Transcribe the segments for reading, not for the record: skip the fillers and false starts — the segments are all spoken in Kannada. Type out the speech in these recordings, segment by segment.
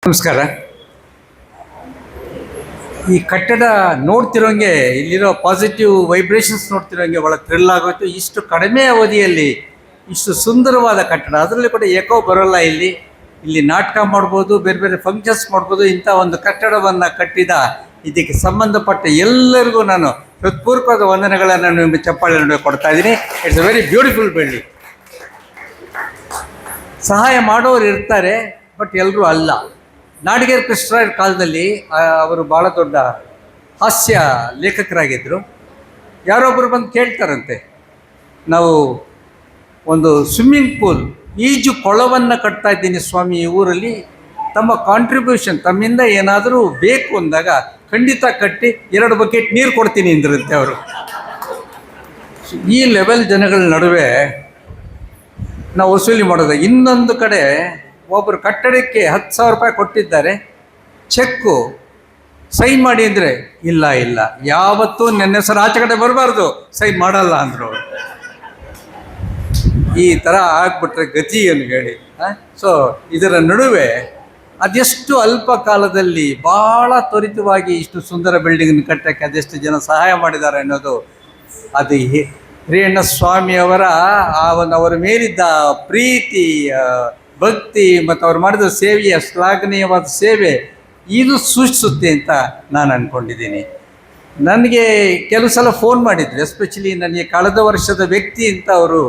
ನಮಸ್ಕಾರ. ಈ ಕಟ್ಟಡ ನೋಡ್ತಿರೋಂಗೆ ಇಲ್ಲಿರೋ ಪಾಸಿಟಿವ್ ವೈಬ್ರೇಷನ್ಸ್ ನೋಡ್ತಿರೋಂಗೆ ಭಾಳ ಥ್ರಿಲ್ ಆಗೋಯ್ತು. ಇಷ್ಟು ಕಡಿಮೆ ಅವಧಿಯಲ್ಲಿ ಇಷ್ಟು ಸುಂದರವಾದ ಕಟ್ಟಡ, ಅದರಲ್ಲಿ ಕೂಡ ಏಕೋ ಬರೋಲ್ಲ. ಇಲ್ಲಿ ನಾಟಕ ಮಾಡ್ಬೋದು, ಬೇರೆ ಬೇರೆ ಫಂಕ್ಷನ್ಸ್ ಮಾಡ್ಬೋದು. ಇಂಥ ಒಂದು ಕಟ್ಟಡವನ್ನು ಕಟ್ಟಿದ ಇದಕ್ಕೆ ಸಂಬಂಧಪಟ್ಟ ಎಲ್ಲರಿಗೂ ನಾನು ಹೃತ್ಪೂರ್ವಕವಾದ ವಂದನೆಗಳನ್ನು ನಿಮ್ಮ ಚಪ್ಪಾಳೆ ನಡುವೆ ಕೊಡ್ತಾ ಇದ್ದೀನಿ. It's a very beautiful building. ಸಹಾಯ ಮಾಡೋರು ಇರ್ತಾರೆ, ಬಟ್ ಎಲ್ಲರೂ ಅಲ್ಲ. ನಾಡಿಗೇರ್ ಕೃಷ್ಣರಾಯರ ಕಾಲದಲ್ಲಿ ಅವರು ಭಾಳ ದೊಡ್ಡ ಹಾಸ್ಯ ಲೇಖಕರಾಗಿದ್ದರು. ಯಾರೊಬ್ಬರು ಬಂದು ಕೇಳ್ತಾರಂತೆ, ನಾವು ಒಂದು ಸ್ವಿಮ್ಮಿಂಗ್ ಪೂಲ್, ಈಜು ಕೊಳವನ್ನು ಕಟ್ತಾ ಇದ್ದೀನಿ ಸ್ವಾಮಿ ಈ ಊರಲ್ಲಿ, ತಮ್ಮ ಕಾಂಟ್ರಿಬ್ಯೂಷನ್, ತಮ್ಮಿಂದ ಏನಾದರೂ ಬೇಕು ಅಂದಾಗ ಖಂಡಿತ ಕಟ್ಟಿ 2 ಬಕೆಟ್ ನೀರು ಕೊಡ್ತೀನಿ ಅಂದ್ರಂತೆ ಅವರು. ಈ ಲೆವೆಲ್ ಜನಗಳ ನಡುವೆ ನಾವು ವಸೂಲಿ ಮಾಡೋದು. ಇನ್ನೊಂದು ಕಡೆ ಒಬ್ಬರು ಕಟ್ಟಡಕ್ಕೆ 10,000 ರೂಪಾಯಿ ಕೊಟ್ಟಿದ್ದಾರೆ, ಚೆಕ್ಕು ಸೈನ್ ಮಾಡಿ ಅಂದರೆ ಇಲ್ಲ ಯಾವತ್ತೂ ನನ್ನ ಹೆಸರು ಆಚೆ ಕಡೆ ಬರಬಾರ್ದು, ಸೈನ್ ಮಾಡಲ್ಲ ಅಂದರು. ಈ ಥರ ಆಗ್ಬಿಟ್ರೆ ಗತಿ ಏನು ಹೇಳಿ. ಸೊ ಇದರ ನಡುವೆ ಅದೆಷ್ಟು ಅಲ್ಪ ಕಾಲದಲ್ಲಿ ಭಾಳ ತ್ವರಿತವಾಗಿ ಇಷ್ಟು ಸುಂದರ ಬಿಲ್ಡಿಂಗ್ ಕಟ್ಟಕ್ಕೆ ಅದೆಷ್ಟು ಜನ ಸಹಾಯ ಮಾಡಿದ್ದಾರೆ ಅನ್ನೋದು, ಅದು ಹಿರಿಯಣ್ಣ ಸ್ವಾಮಿಯವರ ಅವರ ಮೇಲಿದ್ದ ಪ್ರೀತಿ, ಭಕ್ತಿ ಮತ್ತು ಅವ್ರು ಮಾಡಿದ ಸೇವೆಯ ಶ್ಲಾಘನೀಯವಾದ ಸೇವೆ ಇದು ಸೂಚಿಸುತ್ತೆ ಅಂತ ನಾನು ಅಂದ್ಕೊಂಡಿದ್ದೀನಿ. ನನಗೆ ಕೆಲವು ಸಲ ಫೋನ್ ಮಾಡಿದ್ರು, ಎಸ್ಪೆಷಲಿ ನನಗೆ ಕಳೆದ ವರ್ಷದ ವ್ಯಕ್ತಿ ಅಂತ ಅವರು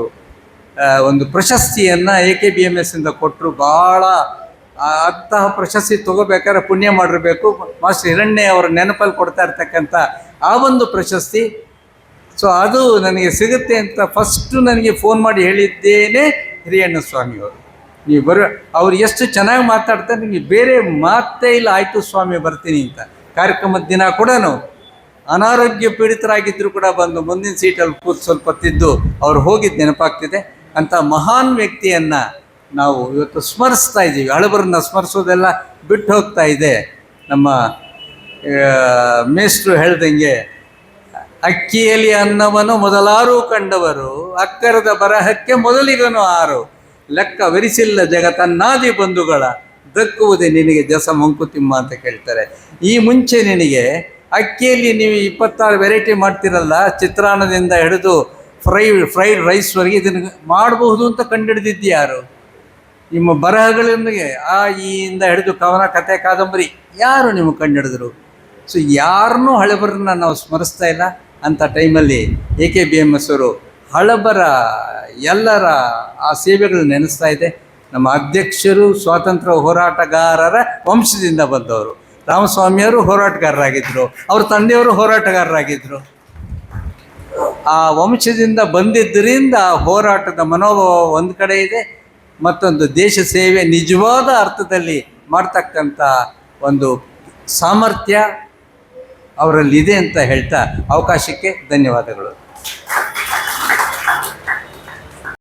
ಒಂದು ಪ್ರಶಸ್ತಿಯನ್ನು AKBMS ಇಂದ ಕೊಟ್ಟರು. ಭಾಳ ಅಂತಹ ಪ್ರಶಸ್ತಿ ತೊಗೋಬೇಕಾದ್ರೆ ಪುಣ್ಯ ಮಾಡಿರಬೇಕು. ಮಾಸ್ಟರ್ ಹಿರಣ್ಯ ಅವರ ನೆನಪಲ್ಲಿ ಕೊಡ್ತಾ ಇರ್ತಕ್ಕಂಥ ಆ ಒಂದು ಪ್ರಶಸ್ತಿ. ಸೊ ಅದು ನನಗೆ ಸಿಗುತ್ತೆ ಅಂತ ಫಸ್ಟು ನನಗೆ ಫೋನ್ ಮಾಡಿ ಹೇಳಿದ್ದೇನೆ ಹಿರಿಯಣ್ಣ ಸ್ವಾಮಿಯವರು. ನೀವು ಅವ್ರು ಎಷ್ಟು ಚೆನ್ನಾಗಿ ಮಾತಾಡ್ತಾರೆ, ನಿಮಗೆ ಬೇರೆ ಮಾತೇ ಇಲ್ಲ, ಆಯಿತು ಸ್ವಾಮಿ ಬರ್ತೀನಿ ಅಂತ. ಕಾರ್ಯಕ್ರಮದ ದಿನ ಕೂಡ ಅನಾರೋಗ್ಯ ಪೀಡಿತರಾಗಿದ್ದರೂ ಕೂಡ ಬಂದು ಮುಂದಿನ ಸೀಟಲ್ಲಿ ಕೂತು ಸ್ವಲ್ಪ ತಿದ್ದು ಅವ್ರು ಹೋಗಿದ್ದು ನೆನಪಾಗ್ತಿದೆ. ಅಂಥ ಮಹಾನ್ ವ್ಯಕ್ತಿಯನ್ನು ನಾವು ಇವತ್ತು ಸ್ಮರಿಸ್ತಾ ಇದ್ದೀವಿ. ಹಳಬರನ್ನ ಸ್ಮರಿಸೋದೆಲ್ಲ ಬಿಟ್ಟು ಹೋಗ್ತಾ ಇದೆ. ನಮ್ಮ ಮೇಷ್ಟ್ರು ಹೇಳ್ದಂಗೆ, ಅಕ್ಕಿಯಲ್ಲಿ ಅನ್ನವನ್ನು ಮೊದಲಾರು ಕಂಡವರು, ಅಕ್ಕರದ ಬರಹಕ್ಕೆ ಮೊದಲಿಗನು ಆರು, ಲೆಕ್ಕ ವಿರಿಸಿಲ್ಲ ಜಗತ್ತನ್ನಾದಿ ಬಂಧುಗಳ, ದಕ್ಕುವುದೇ ನಿನಗೆ ಜಸ ಮಂಕುತಿಮ್ಮ ಅಂತ ಕೇಳ್ತಾರೆ. ಈ ಮುಂಚೆ ನಿನಗೆ ಅಕ್ಕಿಯಲ್ಲಿ ನೀವು 26 ವೆರೈಟಿ ಮಾಡ್ತಿರಲ್ಲ, ಚಿತ್ರಾನ್ನದಿಂದ ಹಿಡಿದು ಫ್ರೈಡ್ ರೈಸ್ವರೆಗೆ ಇದನ್ನು ಮಾಡಬಹುದು ಅಂತ ಕಂಡುಹಿಡಿದಿದ್ದು ಯಾರು? ನಿಮ್ಮ ಬರಹಗಳೊಂದಿಗೆ ಇಂದ ಹಿಡಿದು ಕವನ, ಕಥೆ, ಕಾದಂಬರಿ ಯಾರು ನಿಮಗೆ ಕಂಡುಹಿಡಿದ್ರು? ಸೊ ಯಾರನ್ನೂ ಹಳಬರನ್ನ ನಾವು ಸ್ಮರಿಸ್ತಾ ಇಲ್ಲ. ಅಂಥ ಟೈಮಲ್ಲಿ AKBMS ಅವರು ಹಳಬರ ಎಲ್ಲರ ಆ ಸೇವೆಗಳು ನೆನೆಸ್ತಾ ಇದೆ. ನಮ್ಮ ಅಧ್ಯಕ್ಷರು ಸ್ವಾತಂತ್ರ್ಯ ಹೋರಾಟಗಾರರ ವಂಶದಿಂದ ಬಂದವರು. ರಾಮಸ್ವಾಮಿಯವರು ಹೋರಾಟಗಾರರಾಗಿದ್ದರು, ಅವ್ರ ತಂದೆಯವರು ಹೋರಾಟಗಾರರಾಗಿದ್ದರು. ಆ ವಂಶದಿಂದ ಬಂದಿದ್ದರಿಂದ ಹೋರಾಟದ ಮನೋಭಾವ ಒಂದು ಕಡೆ ಇದೆ, ಮತ್ತೊಂದು ದೇಶ ಸೇವೆ ನಿಜವಾದ ಅರ್ಥದಲ್ಲಿ ಮಾಡ್ತಕ್ಕಂಥ ಒಂದು ಸಾಮರ್ಥ್ಯ ಅವರಲ್ಲಿದೆ ಅಂತ ಹೇಳ್ತಾ ಅವಕಾಶಕ್ಕೆ ಧನ್ಯವಾದಗಳು.